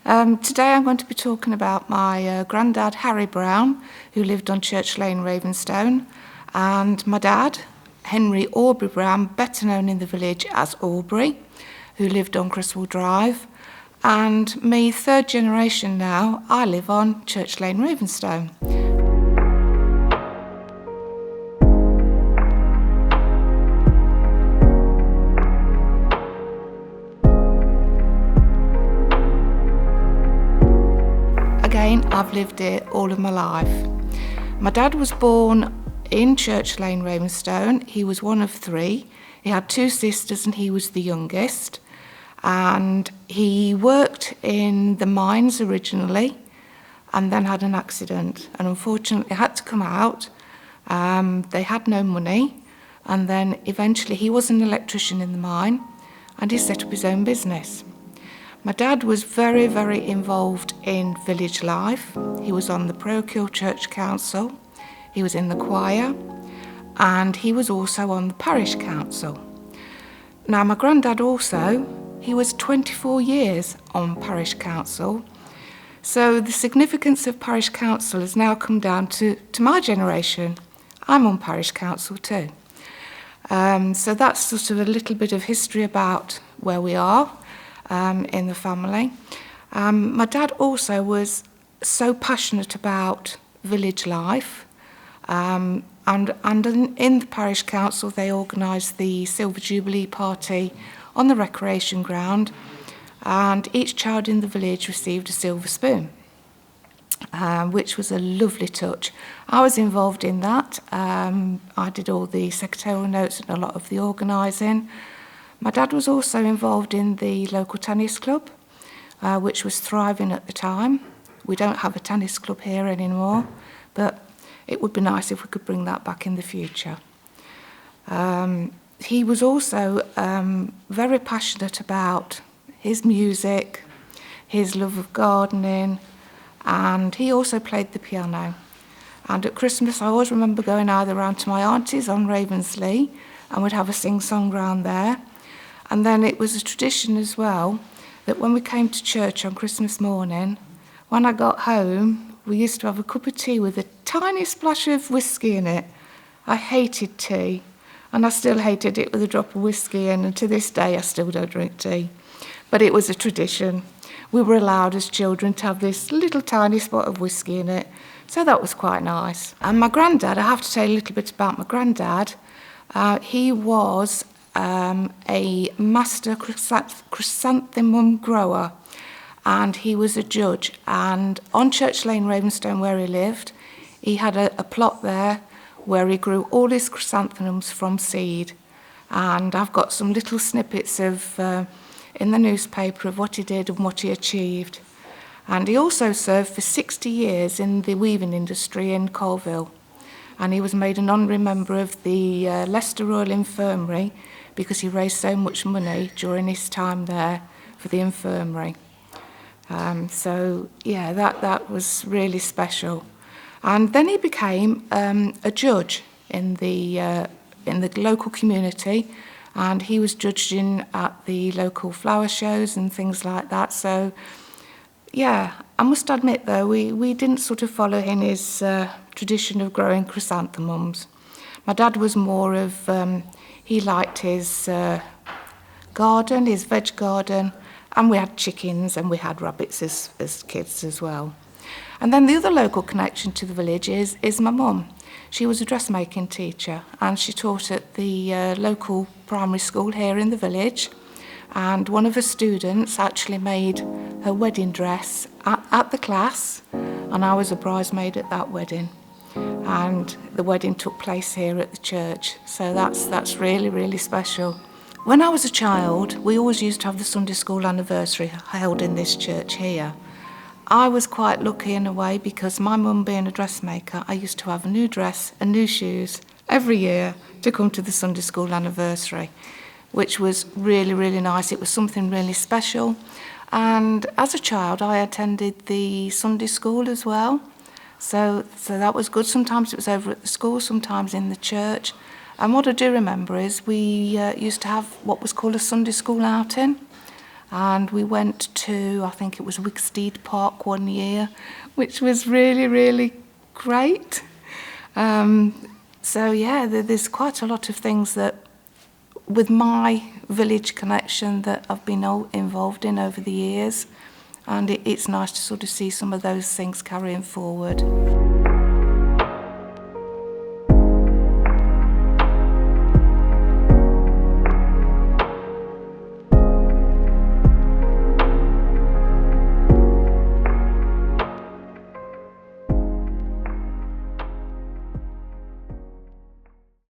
Today I'm going to be talking about my granddad, Harry Brown, who lived on Church Lane, Ravenstone, and my dad, Henry Aubrey Brown, better known in the village as Aubrey, who lived on Cresswell Drive. And me, third generation now, I live on Church Lane, Ravenstone. Again, I've lived here all of my life. My dad was born in Church Lane, Ravenstone. He was one of three. He had two sisters and he was the youngest. And he worked in the mines originally and then had an accident and unfortunately had to come out. They had no money, and then eventually he was an electrician in the mine and he set up his own business. My dad was very, very involved in village life. He was on the parochial church council, he was in the choir, and he was also on the parish council. Now, my granddad also, he was 24 years on parish council. So the significance of parish council has now come down to my generation. I'm on parish council too. So that's sort of a little bit of history about where we are in the family. My dad also was so passionate about village life. And in the parish council, they organised the Silver Jubilee Party on the recreation ground, and each child in the village received a silver spoon, which was a lovely touch. I was involved in that. I did all the secretarial notes and a lot of the organising. My dad was also involved in the local tennis club, which was thriving at the time. We don't have a tennis club here anymore, but it would be nice if we could bring that back in the future. He was also very passionate about his music, his love of gardening, and he also played the piano. And at Christmas, I always remember going either round to my auntie's on Ravensley, and we'd have a sing-song round there. And then it was a tradition as well that when we came to church on Christmas morning, when I got home, we used to have a cup of tea with a tiny splash of whiskey in it. I hated tea. And I still hated it with a drop of whiskey in, and to this day I still don't drink tea. But it was a tradition. We were allowed as children to have this little tiny spot of whiskey in it, so that was quite nice. And my granddad, I have to tell you a little bit about my granddad. He was a master chrysanthemum grower, and he was a judge. And on Church Lane, Ravenstone, where he lived, he had a plot there where he grew all his chrysanthemums from seed. And I've got some little snippets of in the newspaper of what he did and what he achieved. And he also served for 60 years in the weaving industry in Colville. And he was made an honorary member of the Leicester Royal Infirmary because he raised so much money during his time there for the infirmary. So yeah, that was really special. And then he became a judge in the local community, and he was judging at the local flower shows and things like that. So, yeah, I must admit though, we didn't sort of follow in his tradition of growing chrysanthemums. My dad was more of, he liked his garden, his veg garden, and we had chickens and we had rabbits as kids as well. And then the other local connection to the village is my mum. She was a dressmaking teacher and she taught at the local primary school here in the village. And one of her students actually made her wedding dress at the class, and I was a bridesmaid at that wedding. And the wedding took place here at the church, so that's really, really special. When I was a child, we always used to have the Sunday school anniversary held in this church here. I was quite lucky in a way because my mum being a dressmaker, I used to have a new dress and new shoes every year to come to the Sunday school anniversary, which was really, really nice. It was something really special. And as a child, I attended the Sunday school as well. So that was good. Sometimes it was over at the school, sometimes in the church. And what I do remember is we used to have what was called a Sunday school outing. And we went to, I think it was Wigsteed Park one year, which was really, really great. So yeah, there's quite a lot of things that, with my village connection, that I've been involved in over the years. And it's nice to sort of see some of those things carrying forward.